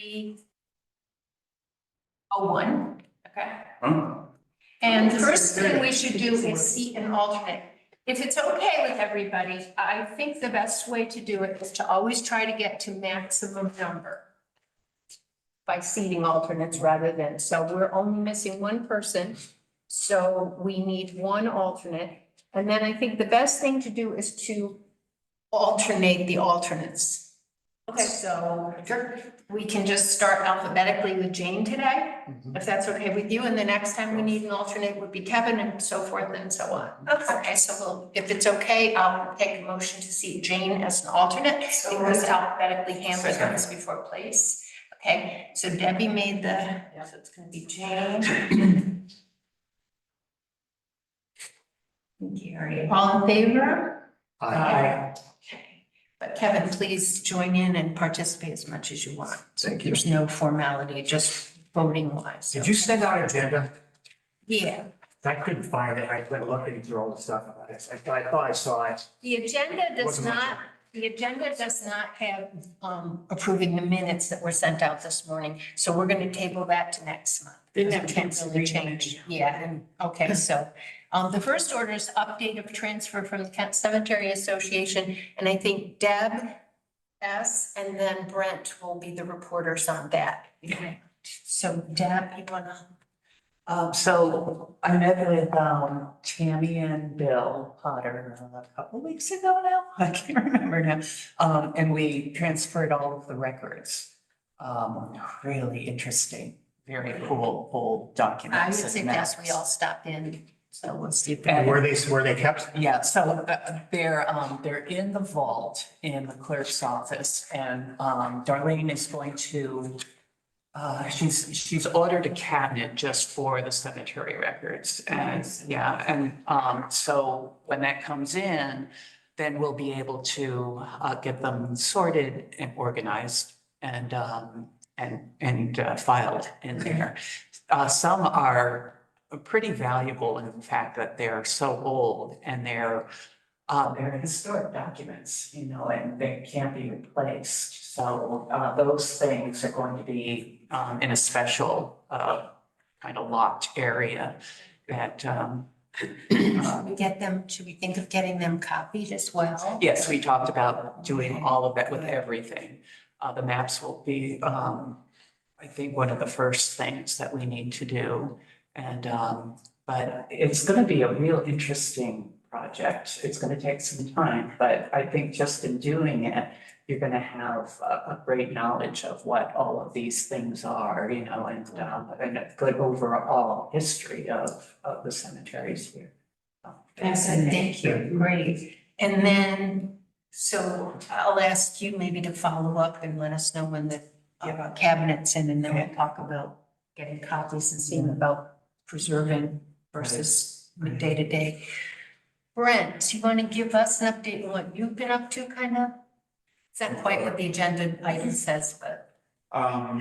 301. Okay. Huh? And the first thing we should do is seat an alternate. If it's okay with everybody, I think the best way to do it is to always try to get to maximum number by seating alternates rather than, so we're only missing one person. So we need one alternate. And then I think the best thing to do is to alternate the alternates. Okay, so we can just start alphabetically with Jane today, if that's okay with you, and the next time we need an alternate would be Kevin and so forth and so on. Okay, so we'll, if it's okay, I'll take a motion to seat Jane as an alternate, because alphabetically Amber comes before place. Okay, so Debbie made the, so it's gonna be Jane. And Gary, all in favor? Aye. Okay, but Kevin, please join in and participate as much as you want. Thank you. There's no formality, just voting wise. Did you send out an agenda? Yeah, I couldn't find it. I've been looking through all the stuff. I thought I saw it. the agenda does Wasn't much. not, have approving the minutes that were sent out this morning. So we're gonna table that to next month. Didn't have a We chance to can't really read them change. Yeah, and, okay, so, the first order is update of transfer from the Kent Cemetery Association. And I think Deb S. and then Brent will be the reporters on that. Okay. So Deb, you wanna? So I met with Tammy and Bill Potter a couple weeks ago now, I can't remember now. And we transferred all of the records. Really interesting, very cool old I would documents. and suggest we maps. all stop in, so we'll see if. And Were they kept? Yeah, so they're in the vault in the clerk's office, and Darlene is going to she's ordered a cabinet just for the cemetery records, and yeah, and so when that comes in, then we'll be able to get them sorted and organized and filed in there. Some are pretty valuable in the fact that they're so old and they're historic documents, you know, and they can't be replaced. So those things are going to be in a special kind of locked area that Should we think of getting them copied as well? yes, we talked about doing all of that with everything. The maps will be, I think, one of the first things that we need to do. And, but it's gonna be a real interesting project. It's gonna take some time, but I think just in doing it, you're gonna have a great knowledge of what all of these things are, you know, and a good overall history of the cemeteries here. Excellent, thank you, great. And then, so I'll ask you maybe to follow up and let us know when the cabinet's in, and then we'll talk about getting copies and seeing about preserving versus day to day. Brent, you want to give us an update on what you've been up to, kind of? It's not quite what the agenda item says, but. I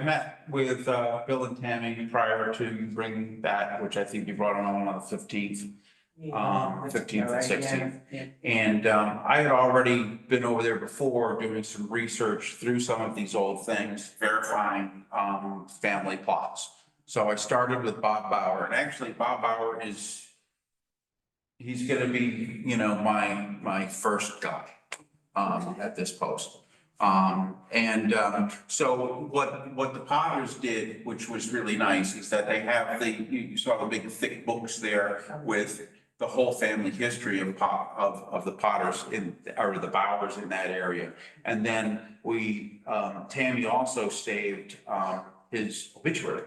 met with Bill and Tammy prior to bringing that, which I think you brought on the 15th. 15th and 16th. And I had already been over there before doing some research through some of these old things, verifying family plots. So I started with Bob Bauer, and actually Bob Bauer he's gonna be, you know, my first guy at this post. So what the Potters did, which was really nice, is that they have you saw the big thick books there with the whole family history of the Potters or the Bowers in that area. And then Tammy also saved his obituary.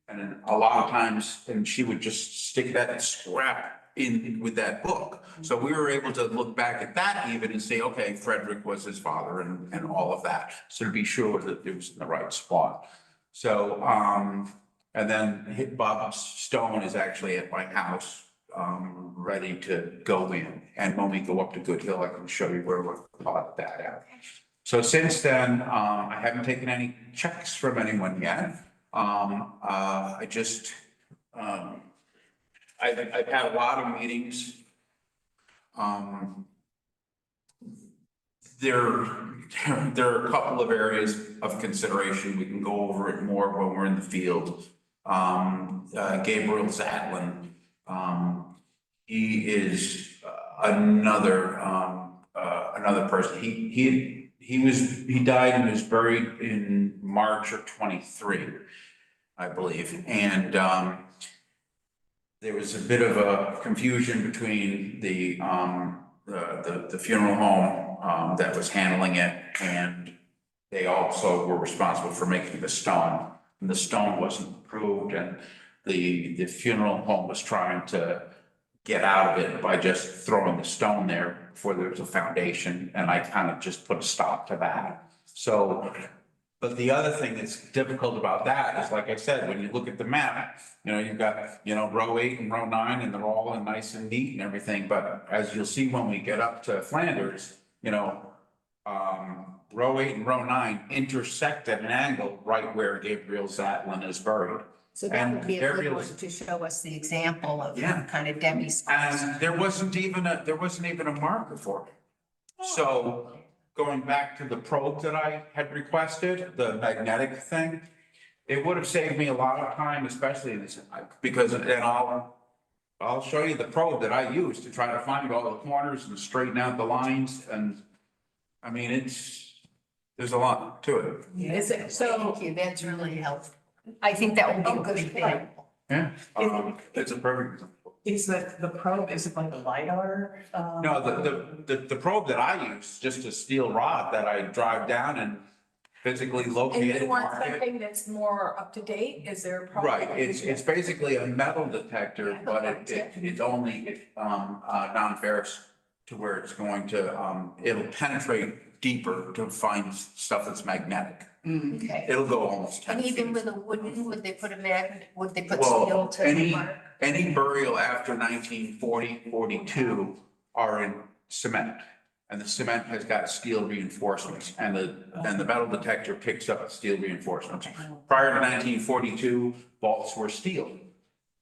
And then a lot of times, and she would just stick that scrap in with that book. So we were able to look back at that even and say, okay, Frederick was his father and all of that. So to be sure that it was in the right spot. So, and then Bob Stone is actually at my house, ready to go in. And when we go up to Good Hill, I can show you where we're plot that out. So since then, I haven't taken any checks from anyone yet. I've had a lot of meetings. There, there are a couple of areas of consideration. We can go over it more when we're in the field. Gabriel Zatlin, he is another person. He died and was buried in March of 23, I believe. And, there was a bit of a confusion between the funeral home, that was handling it, and they also were responsible for making the stone. And the stone wasn't approved, and the funeral home was trying to get out of it by just throwing the stone there before there was a foundation, and I kind of just put a stop to that. So, but the other thing that's difficult about that is, like I said, when you look at the map, you've got, row 8 and row 9, and they're all nice and neat and everything, but as you'll see when we get up to Flanders, row 8 and row 9 intersect at an angle right where Gabriel Zatlin is buried. So that would be a good one to show us the example of Yeah. kind of Debbie's. And there wasn't even a marker for it. So going back to the probe that I had requested, the magnetic thing, it would have saved me a lot of time, especially in this, because then I'll show you the probe that I used to try to find all the corners and straighten out the lines. And I mean, there's a lot to it. Is it? So, thank you, that's really helpful. I think that would be a good example. Yeah, it's a perfect example. Is the probe, is it like a LiDAR? No, the probe that I use, just a steel rod that I drive down and physically locate And it. you want mark it. something that's more up to date? Is there a problem? Right, it's basically a metal detector, but it's only non-ferrous to where it's going to, it'll penetrate deeper to find stuff that's magnetic. Okay. It'll go almost 10 And even feet. with a wooden, would they put a magnet, would they put Well, steel to mark? any burial after 1940, 42 are in cement. And the cement has got steel reinforcements, and the metal detector picks up steel reinforcements. Prior to 1942, vaults were steel,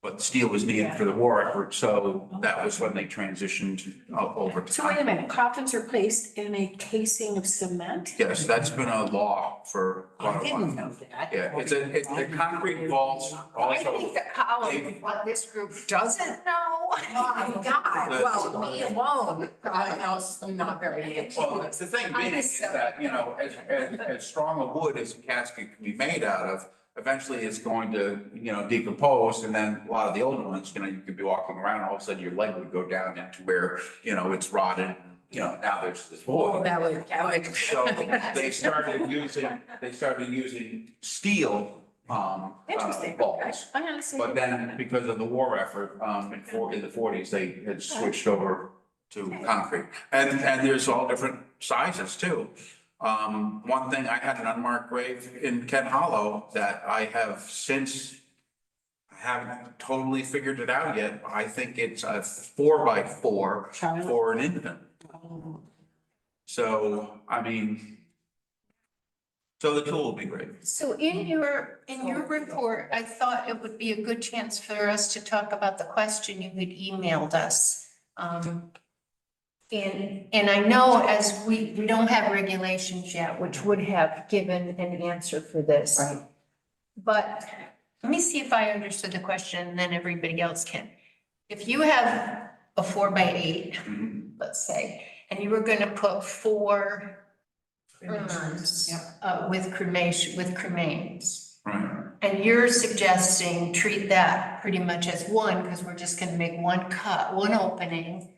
but steel was needed for the war effort, so that was when they transitioned over to. So wait a minute, coffins are placed in a casing of cement? Yes, that's been a law for I quite a didn't while. know that. Yeah, it's a concrete vaults I also. think that what this group doesn't know. Oh my God, well, me alone, I'm not very. Well, the thing being is that, as strong a wood as a casket can be made out of, eventually it's going to, decompose, and then a lot of the older ones, you could be walking around, all of a sudden your leg would go down into where, it's rotted, now there's this Oh, wood. that would. So they started using steel, Interesting, okay. vaults. I understand. But then because of the war effort, in the 40s, they had switched over to concrete. And there's all different sizes too. One thing, I had an unmarked grave in Kent Hollow that I have since, I haven't totally figured it out yet. I think it's a 4x4 for an infant. So, I mean, so the tool will be great. So in your report, I thought it would be a good chance for us to talk about the question you had emailed us. And I know as we don't have regulations yet, which would have given an answer for this. Right. But let me see if I understood the question, and then everybody else can. If you have a 4x8, let's say, and you were gonna put 4 urns with cremains. Right. And you're suggesting treat that pretty much as one, because we're just gonna make one cut, one opening,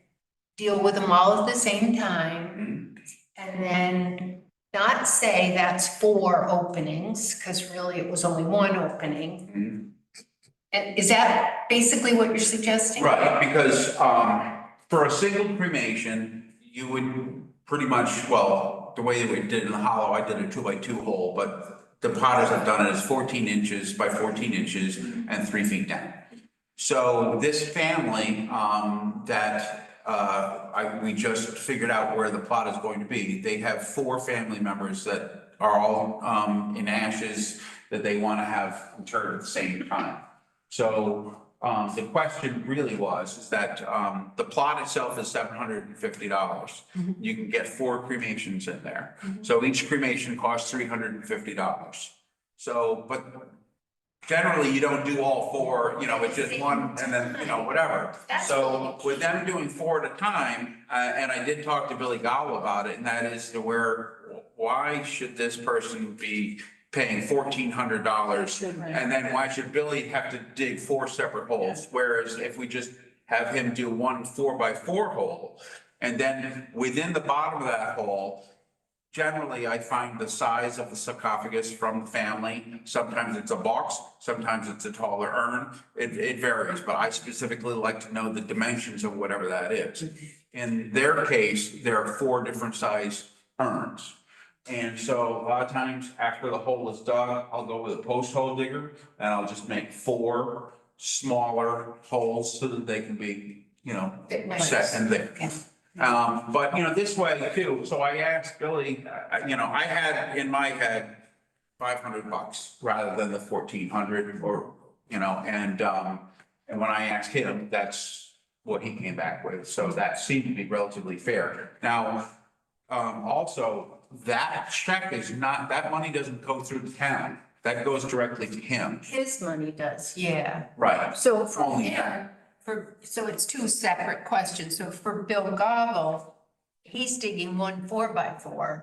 deal with them all at the same time, and then not say that's 4 openings, because really it was only one opening. And is that basically what you're suggesting? Right, because for a single cremation, you would pretty much, well, the way that we did it in the Hollow, I did a 2x2 hole, but the potters have done it as 14 inches by 14 inches and 3 feet down. So this family we just figured out where the plot is going to be. They have 4 family members that are all in ashes that they want to have interred at the same time. So the question really was, is that, the plot itself is $750. You can get 4 cremations in there. So each cremation costs $350. So, but generally you don't do all 4, you know, it's just one and then, you know, whatever. So with them doing 4 at a time, and I did talk to Billy Gowell about it, and that is to where, why should this person be paying $1,400? And then why should Billy have to dig 4 separate holes? Whereas if we just have him do one 4x4 hole, and then within the bottom of that hole, generally, I find the size of the sarcophagus from the family. Sometimes it's a box, sometimes it's a taller urn. It varies, but I specifically like to know the dimensions of whatever that is. In their case, there are 4 different size urns. And so a lot of times after the hole is dug, I'll go with a post hole digger and I'll just make 4 smaller holes so that they can be, you know, set in there. But you know, this way too, so I asked Billy, you know, I had in my head $500 rather than the 1,400 or, you know, and when I asked him, that's what he came back with. So that seemed to be relatively fair. Now, also that check is not, that money doesn't go through the town. That goes directly to him. His money does, yeah. Right. So for Only him, so it's 2 separate questions. So for Bill Gobble, he's digging 1 4x4.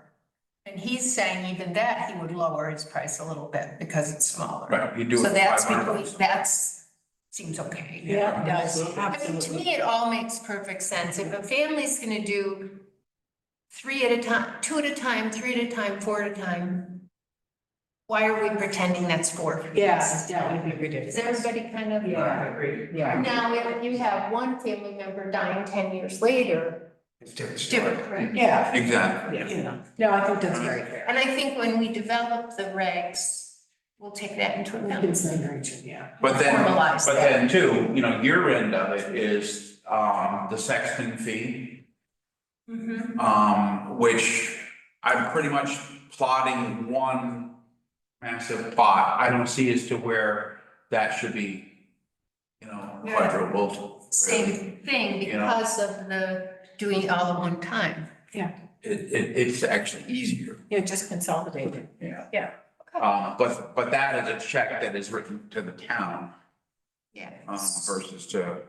And he's saying even that he would lower his price a little bit because it's smaller. Right, you do it So for that's, $500. that's, seems okay. Yeah, it does. I mean, to me, it all makes perfect sense. If a family's gonna do 3 at a time, 2 at a time, 3 at a time, 4 at a time, why are we pretending that's 4? Yes, yeah, I think we did. Is everybody kind of? Yeah, I agree, yeah. Now, if you have one family member dying 10 years later, It's different. different, right? Yeah, Exactly. yeah, no, I think that's very fair. And I think when we develop the regs, we'll take that into account. Consideration, yeah. But then, Formalize but that. then too, you know, your end of it is, the sexton fee, which I'm pretty much plotting one massive plot. I don't see as to where that should be, you know, quadrupled. Same thing You know. because of the doing it all at one time. It's actually easier, Yeah, just consolidated. yeah. Yeah. But that is a check that is written to the town, Yeah. versus to.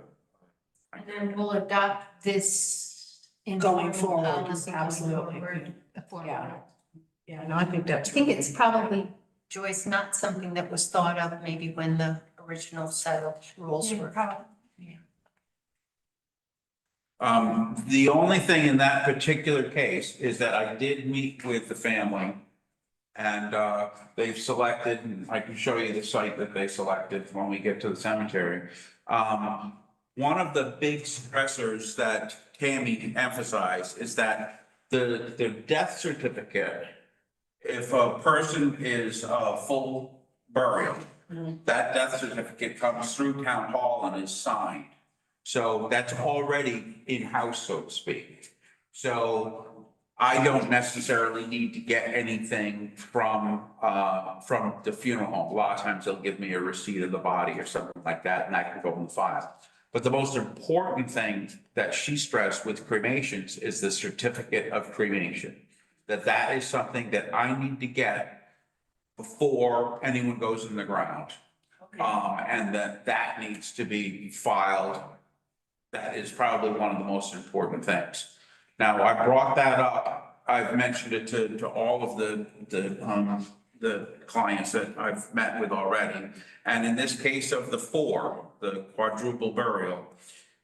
And then we'll adopt this in Going formal forward, policy going absolutely. forward, a formal. Yeah. Yeah, no, I think I that's. think it's probably, Joyce, not something that was thought of maybe when the original set of rules were. The only thing in that particular case is that I did meet with the family. And they've selected, and I can show you the site that they selected when we get to the cemetery. One of the big stressors that Tammy emphasized is that the death certificate, if a person is full burial, that death certificate comes through town hall and is signed. So that's already in-house, so to speak. So I don't necessarily need to get anything from the funeral home. A lot of times they'll give me a receipt of the body or something like that, and I can go in the file. But the most important thing that she stressed with cremations is the certificate of cremation. That is something that I need to get before anyone goes in the ground. And that needs to be filed. That is probably one of the most important things. Now, I brought that up, I've mentioned it to all of the clients that I've met with already. And in this case of the 4, the quadruple burial,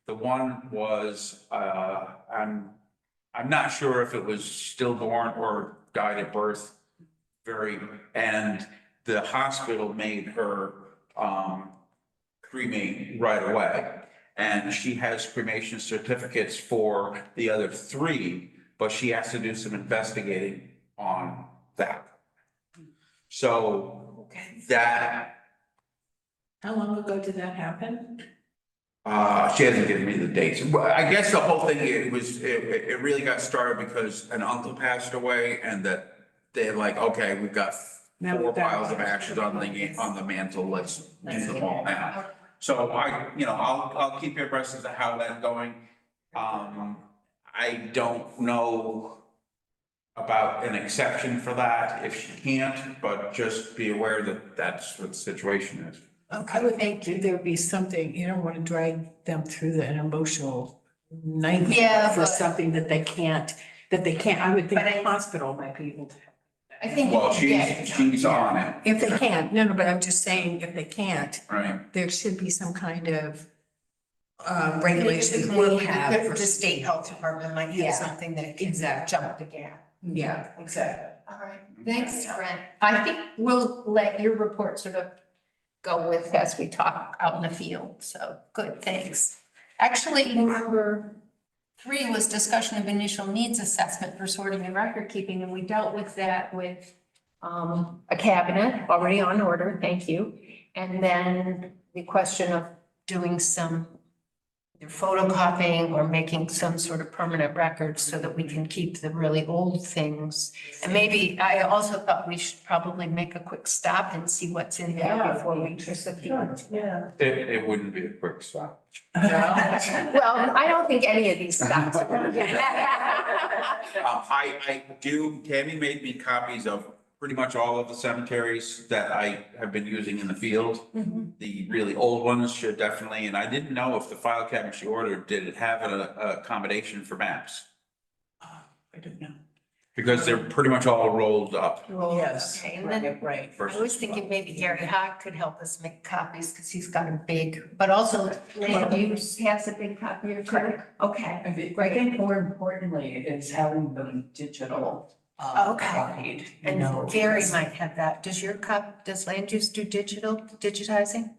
the one was, I'm not sure if it was stillborn or died at birth, and the hospital made her, cremate right away. And she has cremation certificates for the other 3, but she has to do some investigating on that. So that, How long ago did that happen? she hasn't given me the dates. Well, I guess the whole thing, it really got started because an uncle passed away and that they're like, okay, we've got Now 4 we've got- piles of ashes on the mantle, let's use them all now. So I'll keep you abreast as to how that's going. I don't know about an exception for that if she can't, but just be aware that that's what the situation is. I would think there'd be something, you don't want to drag them through an emotional nightmare Yeah, for but- something that they can't, I would think But I- the hospital might be able to. I think. Well, yeah. she's on it, If they can't, no, but I'm just saying, if they can't, right? there should be some kind of regulation we have. for- The state health department might Yeah, have something that can exactly. jump the gap. Yeah, exactly. All right, thanks, Brent. I think we'll let your report sort of go with as we talk out in the field, so good, thanks. Actually, number 3 was discussion of initial needs assessment for sorting and record keeping, and we dealt with that with a cabinet already on order, thank you. And then the question of doing some either photocopying or making some sort of permanent record so that we can keep the really old things. And maybe, I also thought we should probably make a quick stop and see what's in there before we proceed. Yeah. It wouldn't be a quick stop. Well, I don't think any of these stops. Tammy made me copies of pretty much all of the cemeteries that I have been using in the field. The really old ones should definitely, and I didn't know if the file cabinet she ordered, did it have an accommodation for maps? I don't know. Because they're pretty much all rolled up. Yes, Okay, and then right. I was thinking maybe Gary Hawk could help us make copies because he's got a big, but also land use has a big copy or two. Okay, I think more importantly is having them digital. Okay. Copied, you know. and Gary might have that. Does land use do digitizing?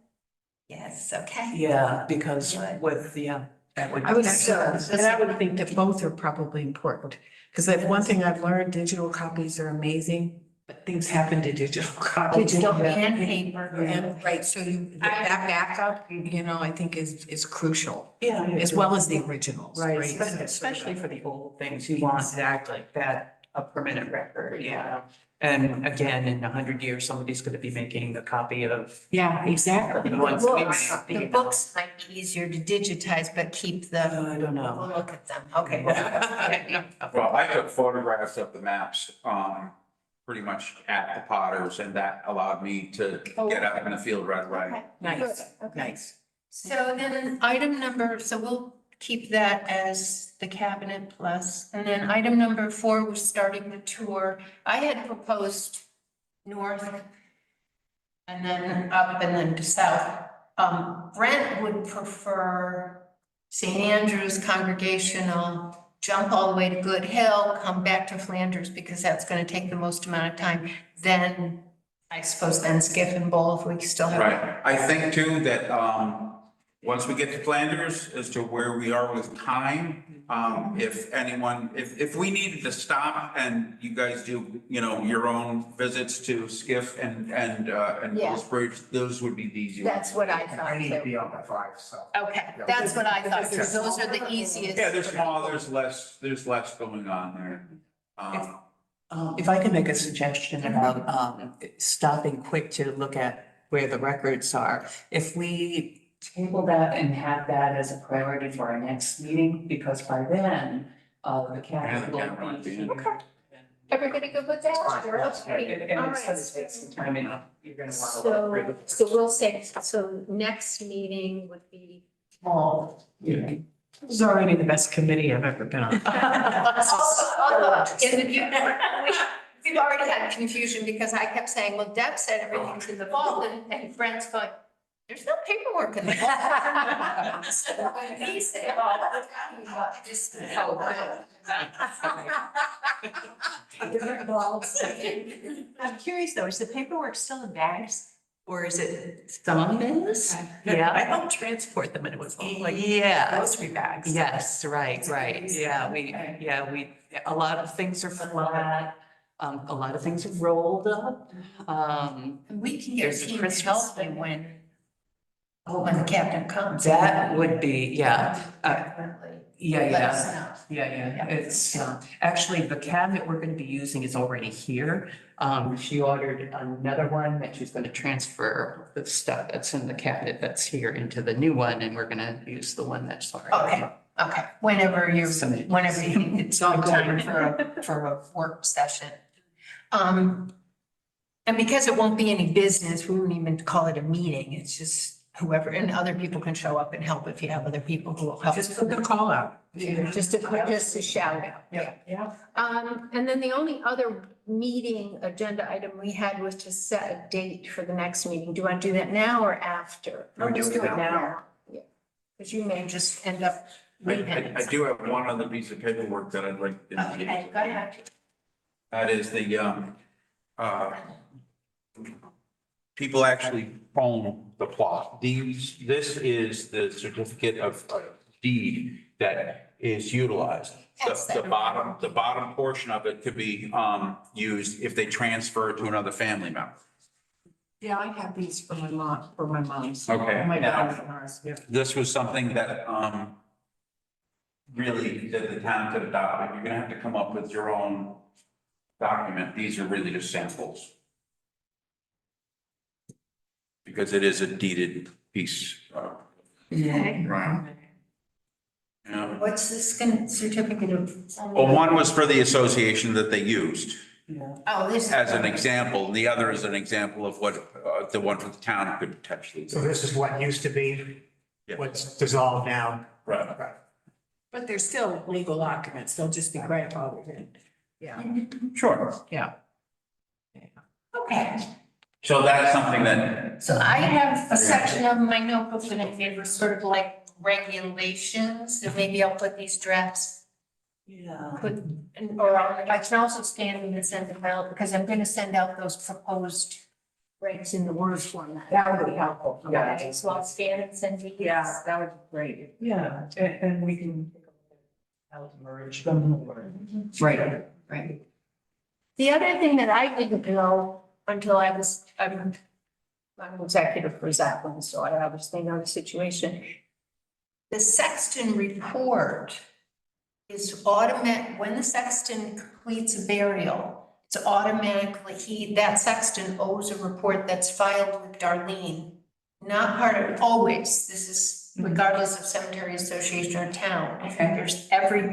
Yes, okay. Yeah, because Good. with, that would. I would So, actually, and I would think that both are probably important, because that's one thing I've learned, digital copies are amazing, but things happen to digital copies. Digital and paper. And, right, so that backup, I think is crucial, Yeah. as well as the originals, Right, right? especially for the old things, you want Exactly. that, a permanent record, yeah. And again, in 100 years, somebody's gonna be making a copy of Yeah, exactly. the ones we The made. books might be easier to digitize, but keep the, I don't know. we'll look at them. Okay. Well, I took photographs of the maps, pretty much at the Potters, and that allowed me to get out in the field right away. Nice, Okay. nice. So then item number, so we'll keep that as the cabinet plus. And then item number 4 was starting the tour. I had proposed north and then up and then to south. Brent would prefer St. Andrew's Congregational, jump all the way to Good Hill, come back to Flanders because that's gonna take the most amount of time. Then, I suppose then Skiff and Bowl if we still have. Right, I think too that, once we get to Flanders, as to where we are with time, if anyone, if we needed to stop and you guys do, your own visits to Skiff and Yeah. Bulls Bridge, those would be the easy ones. That's what I I thought need to too. be on by 5, so. Okay, that's what I thought, because those are the easiest. Yeah, there's less going on there. If I could make a suggestion about stopping quick to look at where the records are. If we table that and have that as a priority for our next meeting, because by then, the cabinet will be here. Everybody good with that? Fine. Okay, And all it's gonna right. take some time, and you're gonna want to. So we'll say, so next meeting would be. It's already the best committee I've ever been on. We've already had confusion because I kept saying, well, Deb said everything's in the vault and Brent's going, there's no paperwork in the vault. So he said, oh, just. I'm curious though, is the paperwork still in bags or is it some is? Yeah. I helped transport them and it was all like Yeah. grocery bags. Yes, right. Yeah, a lot of things are flat, a lot of things are rolled up. We can get There's a team to Christmas help you thing. when the captain comes. That would be, yeah, Definitely. yeah, Let us yeah. know. Yeah, it's, actually, the cabinet we're gonna be using is already here. She ordered another one that she's gonna transfer the stuff that's in the cabinet that's here into the new one, and we're gonna use the one that's already. Okay, whenever you Submitted. think it's Not time going. for a work session. And because it won't be any business, we won't even call it a meeting, it's just whoever, and other people can show up and help if you have other people who will help. Just put the call out. Just a shout out, yeah. Yeah. And then the only other meeting agenda item we had was to set a date for the next meeting. Do you want to do that now or after? We do it now. Yeah, because you may just end up leaving. I do have one other piece of paperwork that I'd like to Okay, indicate. go ahead. That is people actually own the plot. This is the certificate of deed that is utilized. The bottom portion of it could be, used if they transfer it to another family member. Yeah, I have these for my mom's. Okay. My Now- daughter's and ours, yeah. This was something that, really, that the town could adopt. You're gonna have to come up with your own document. These are really just samples. Because it is a deeded piece. Okay. Right. Yeah. What's this certificate of? Well, one was for the association that they used Oh, this. as an example. The other is an example of what, the one for the town could potentially So do. this is what used to be, Yeah. what's dissolved now. Right. Right. But they're still legal documents, they'll just be grandfathered in. Yeah, Sure. yeah. Okay. So that's something that, So I have a section of my notebook that I made was sort of like regulations, and maybe I'll put these drafts, Yeah. I can also scan them and send them out, because I'm gonna send out those proposed regs in the Word format. That would be helpful. Okay, so I'll scan and send you. Yeah, that would be great. Yeah, and we can how to merge them or. Right. The other thing that I didn't know until I'm executive for Zapland, so I obviously know the situation. The sexton report is automatic, when the sexton completes a burial, it's automatically, that sexton owes a report that's filed with Darlene. Not part of, always, this is regardless of cemetery association or town. Okay. There's every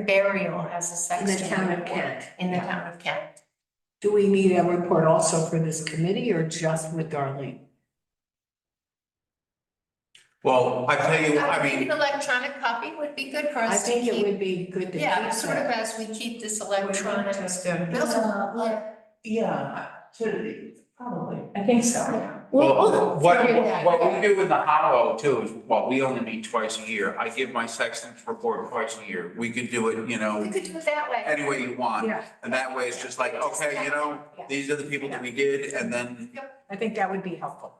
burial has a In the sexton. town of report Kent. In the town of Kent. Do we need a report also for this committee or just with Darlene? well, I tell you, I think mean, an electronic copy would be good for I us to think it keep. would be good to. Yeah, keep sort of that. as we keep this electronic. Just a- Yeah, probably, I think so. well, what figure that we do in the hollow too is, well, we only meet twice a year. I give my sexton's report twice a year. We could do it, We could do it that way. any way you want. Yeah. And that way it's just like, okay, these are the people that we did, and then, I think that would be helpful.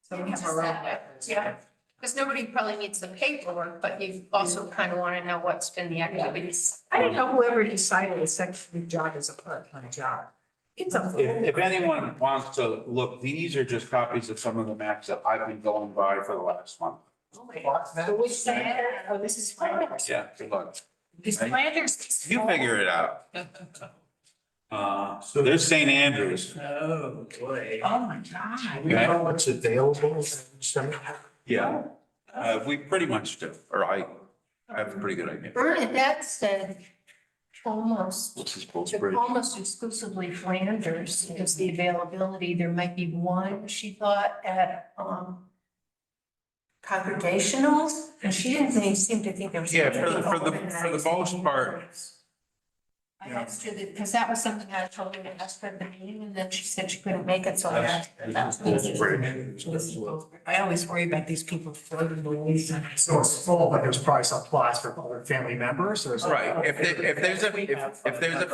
So we have our own records. Yeah, because nobody probably needs the paperwork, but you also kind of want to know what's been the activities. I didn't know whoever decided a secretary job is a part-time job. It's a. if anyone wants to look, these are just copies of some of the maps that I've been going by for the last month. Oh my God. So which side? Oh, this is Flanders. Yeah, good luck. Is Flanders? You figure it out. So there's St. Andrews. Oh, boy. Oh my God. We know what's available in some. Yeah, we pretty much do, or I have a pretty good idea. Bernadette said almost, This is Bulls Bridge. almost exclusively Flanders is the availability. There might be one, she thought, at, Congregational, and she didn't seem to think there was. Yeah, for the most part. I asked her that, because that was something I told her to ask her at the meeting, and then she said she couldn't make it, so I asked her that. I always worry about these people floating the ways. So it's full, but there's probably some plots for other family members or something. Right, if there's a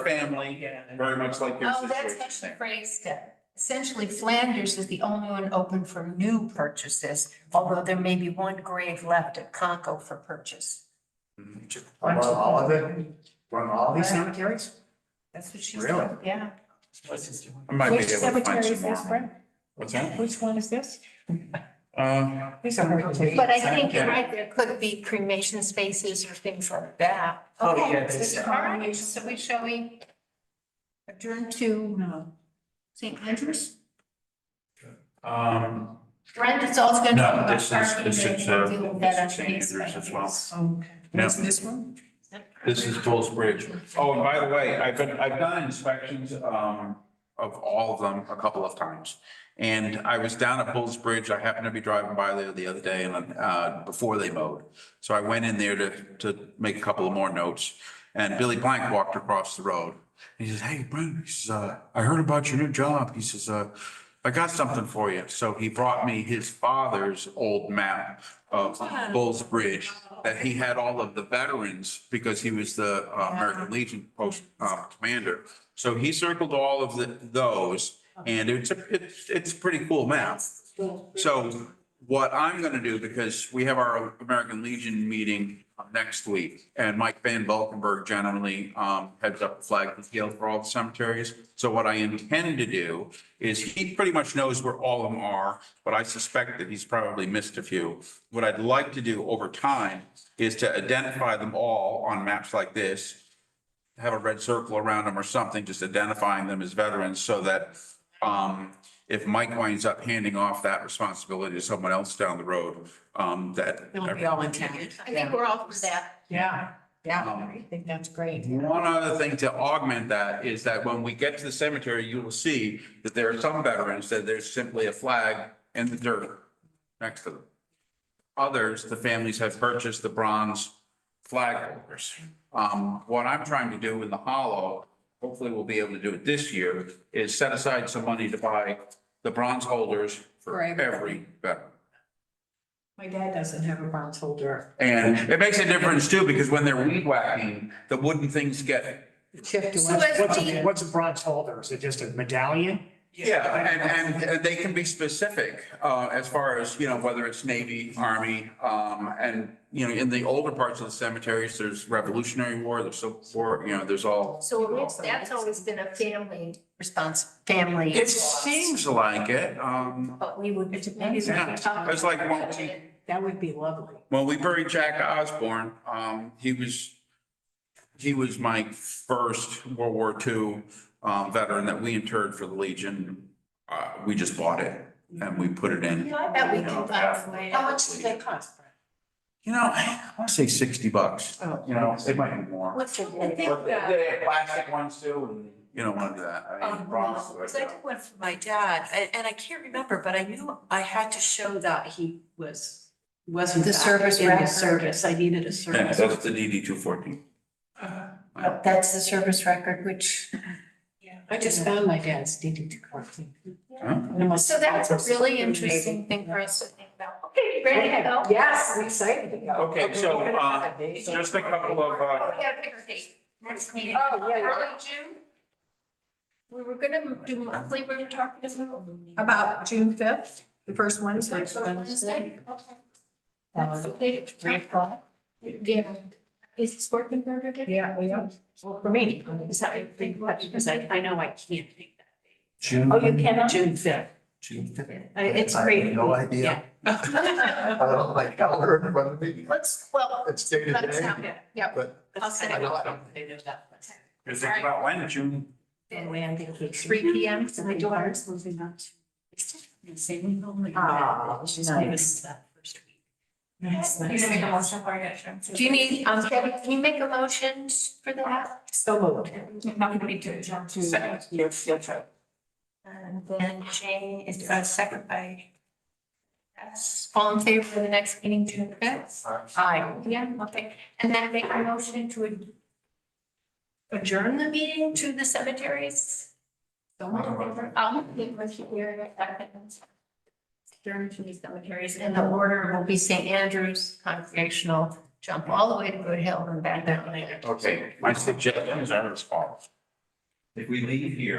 family, very much like your Oh, that's how situation. she phrased it. Essentially, Flanders is the only one open for new purchases, although there may be one grave left at Conco for purchase. Run all of it, run all these cemeteries? That's what she Really? said, yeah. I might be Which able to find cemetery is some this, more. Brent? What's that? Which one is this? These are hard to take. But I think you're right, there could be cremation spaces or things like that. Oh, Okay, yeah, there's- all right, so shall we adjourn to St. Andrews? Brent, it's all gonna. No, talk about this is, parking this and is, we'll deal with that St. on the next Andrews as well. Okay. What's this one? This is Bulls Bridge. Oh, and by the way, I've done inspections, of all of them a couple of times. And I was down at Bulls Bridge. I happened to be driving by there the other day and, before they mowed. So I went in there to make a couple of more notes. And Billy Blank walked across the road. He says, "Hey, Brent," he says, "I heard about your new job." He says, "I got something for you." So he brought me his father's old map of Bulls Bridge that he had all of the veterans because he was the American Legion post commander. So he circled all of those and it's a pretty cool map. So what I'm gonna do, because we have our American Legion meeting next week, and Mike Van Valkenburg generally heads up the flag field for all the cemeteries. So what I intend to do is he pretty much knows where all of them are, but I suspect that he's probably missed a few. What I'd like to do over time is to identify them all on maps like this, have a red circle around them or something, just identifying them as veterans so that if Mike winds up handing off that responsibility to someone else down the road, that. It'll be all intended. I think we're all for that. Yeah, I think that's great. One other thing to augment that is that when we get to the cemetery, you will see that there are some veterans that there's simply a flag in the dirt next to them. Others, the families have purchased the bronze flag holders. What I'm trying to do in the hollow, hopefully we'll be able to do it this year, is set aside some money to buy the bronze holders for every veteran. My dad doesn't have a bronze holder. And it makes a difference too, because when they're weed whacking, the wooden things get. Shift to So West. What's a bronze holder? Is it just a medallion? Yeah, and they can be specific, as far as, whether it's Navy, Army, and, in the older parts of the cemeteries, there's Revolutionary War, there's Civil War, there's all. So that's always been a family. It seems like it, But we would. yeah, it's like That would be lovely. when we buried Jack Osborne, he was my first World War II veteran that we interred for the Legion. We just bought it and we put it in. I bet we can find. How much do they cost? I want to say $60. It might be more. What's the? But the plastic ones too, and you don't want to do that. I mean, bronze, Because I did one for my dad, and I can't remember, but I knew I had to show that he wasn't The back service in the record. service. I needed a Yeah, service. that's the DD 214. That's the service record, which. I just found my dad's DD 214. So that's a really interesting thing for us to think about. Okay, ready to go? Yes, I'm excited to go. Okay, so, just a couple of, We gotta pick our date. Next meeting. Oh, yeah, yeah. Early June. We were gonna do monthly, we were talking About June 5th, the first Wednesday. Wednesday. That's okay, 3:00. Yeah. Is this working for everybody? Yeah, we are. Well, for me. Is that what you think? Because I know I can't make that. June. Oh, you cannot? June 5th. June 5th. It's great. No idea. I don't like calendar in front of me. It's day to Let's day, have it. Yep. but I'll send it. is it about when, June? Three PM, so my daughter's moving on to. Ah, Nice. That first week. Nice, You gonna make a motion for it? Do you need, Kevin, can you make a motion for that? So moved. And then Jane is second by. Yes, all in favor for the next meeting, June 5th? Aye. Yeah, okay, and then make a motion to adjourn the meeting to the cemeteries? I'll give with you here, adjourn to the cemeteries, and the order will be St. Andrew's Congregational, jump all the way to Good Hill and back down later. Okay, my suggestions are as follows. If we leave here.